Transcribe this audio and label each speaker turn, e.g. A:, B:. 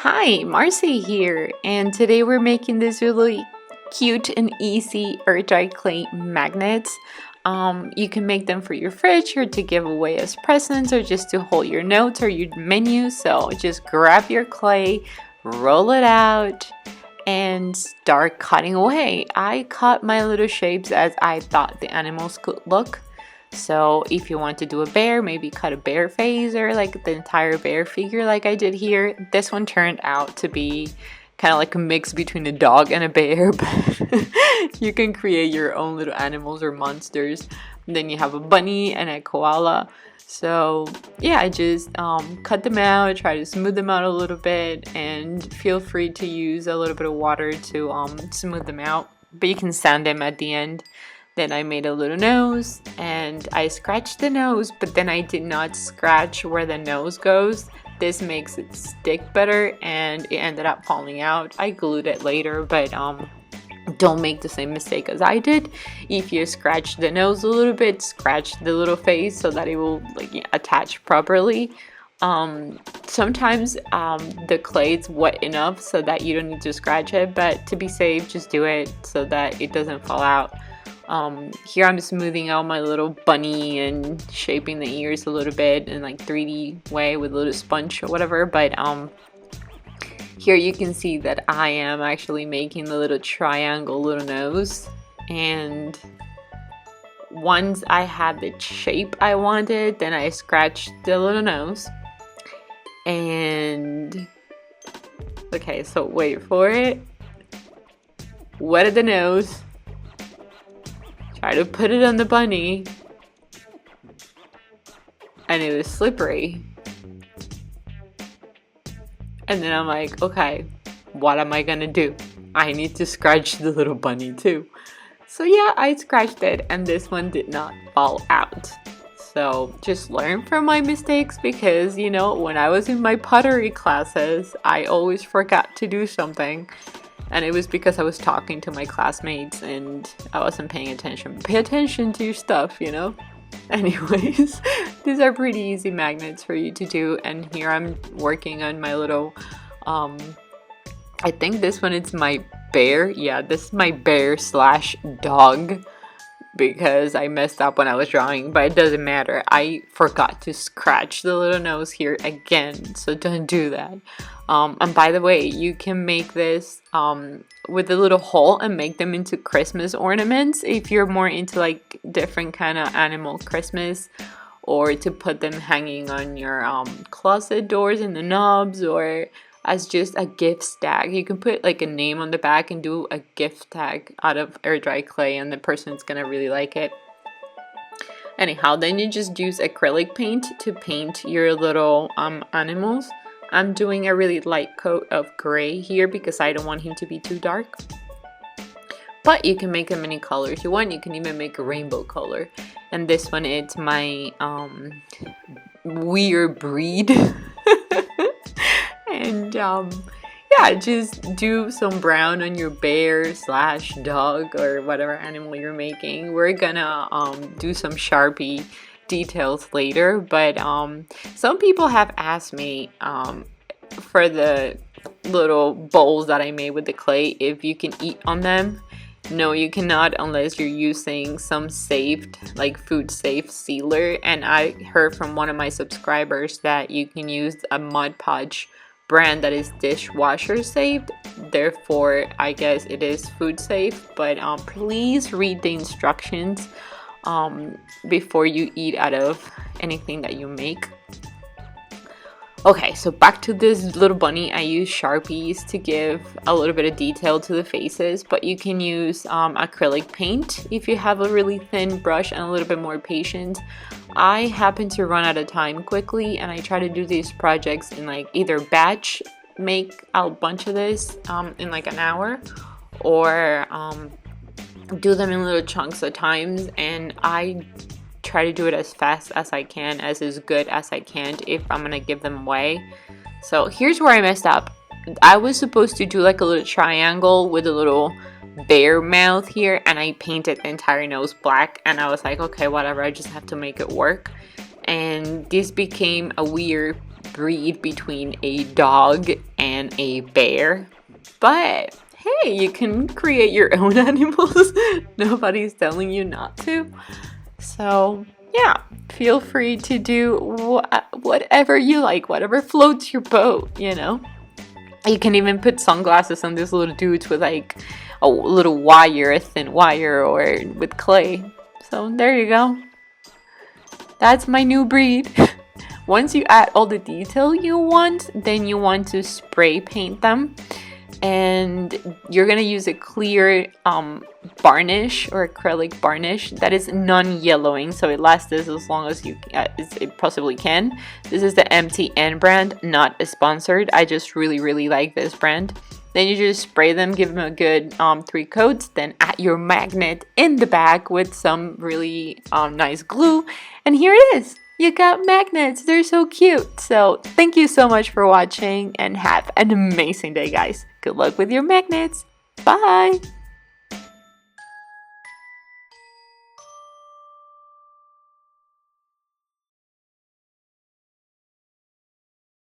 A: Hi, Marci here, and today we're making this really cute and easy air dry clay magnets. You can make them for your fridge or to give away as presents or just to hold your notes or your menu. So just grab your clay, roll it out, and start cutting away. I cut my little shapes as I thought the animals could look. So if you want to do a bear, maybe cut a bear face or like the entire bear figure like I did here. This one turned out to be kind of like a mix between a dog and a bear, but you can create your own little animals or monsters. And then you have a bunny and a koala. So yeah, I just cut them out, try to smooth them out a little bit, and feel free to use a little bit of water to smooth them out. But you can sand them at the end. Then I made a little nose and I scratched the nose, but then I did not scratch where the nose goes. This makes it stick better and it ended up falling out. I glued it later, but don't make the same mistake as I did. If you scratch the nose a little bit, scratch the little face so that it will attach properly. Sometimes the clay is wet enough so that you don't need to scratch it, but to be safe, just do it so that it doesn't fall out. Here I'm smoothing out my little bunny and shaping the ears a little bit in like 3D way with a little sponge or whatever, but here you can see that I am actually making the little triangle little nose, and once I had the shape I wanted, then I scratched the little nose. And okay, so wait for it. Wet the nose. Try to put it on the bunny, and it was slippery. And then I'm like, okay, what am I gonna do? I need to scratch the little bunny too. So yeah, I scratched it, and this one did not fall out. So just learn from my mistakes, because when I was in my pottery classes, I always forgot to do something. And it was because I was talking to my classmates and I wasn't paying attention. Pay attention to your stuff, Anyways, these are pretty easy magnets for you to do. And here I'm working on my little, I think this one is my bear. Yeah, this is my bear / dog, because I messed up when I was drawing, but it doesn't matter. I forgot to scratch the little nose here again, so don't do that. And by the way, you can make this with a little hole and make them into Christmas ornaments if you're more into like different kind of animal Christmas, or to put them hanging on your closet doors and the knobs, or as just a gift tag. You can put like a name on the back and do a gift tag out of air dry clay, and the person's gonna really like it. Anyhow, then you just use acrylic paint to paint your little animals. I'm doing a really light coat of gray here because I don't want him to be too dark. But you can make them any colors you want. You can even make a rainbow color. And this one, it's my weird breed. And yeah, just do some brown on your bear / dog or whatever animal you're making. We're gonna do some Sharpie details later, but some people have asked me for the little bowls that I made with the clay if you can eat on them. No, you cannot unless you're using some food safe sealer. And I heard from one of my subscribers that you can use a Mod Podge brand that is dishwasher safe, therefore I guess it is food safe. But please read the instructions before you eat out of anything that you make. Okay, so back to this little bunny. I use Sharpies to give a little bit of detail to the faces, but you can use acrylic paint if you have a really thin brush and a little bit more patience. I happen to run out of time quickly, and I try to do these projects in like either batch, make a bunch of this in like an hour, or do them in little chunks at times, and I try to do it as fast as I can, as good as I can if I'm gonna give them away. So here's where I messed up. I was supposed to do like a little triangle with a little bear mouth here, and I painted the entire nose black, and I was like, okay, whatever, I just have to make it work. And this became a weird breed between a dog and a bear. But hey, you can create your own animals. Nobody's telling you not to. So yeah, feel free to do whatever you like, whatever floats your boat, you know. You can even put sunglasses on these little dudes with like a little wire, a thin wire, or with clay. So there you go. That's my new breed. Once you add all the detail you want, then you want to spray paint them. And you're gonna use a clear varnish or acrylic varnish that is non-yellowing, so it lasts as long as it possibly can. This is the MTN brand, not sponsored. I just really like this brand. Then you just spray them, give them a good 3 coats, then add your magnet in the back with some really nice glue, and here it is. You got magnets. They're so cute. So thank you so much for watching and have an amazing day, guys. Good luck with your magnets. Bye.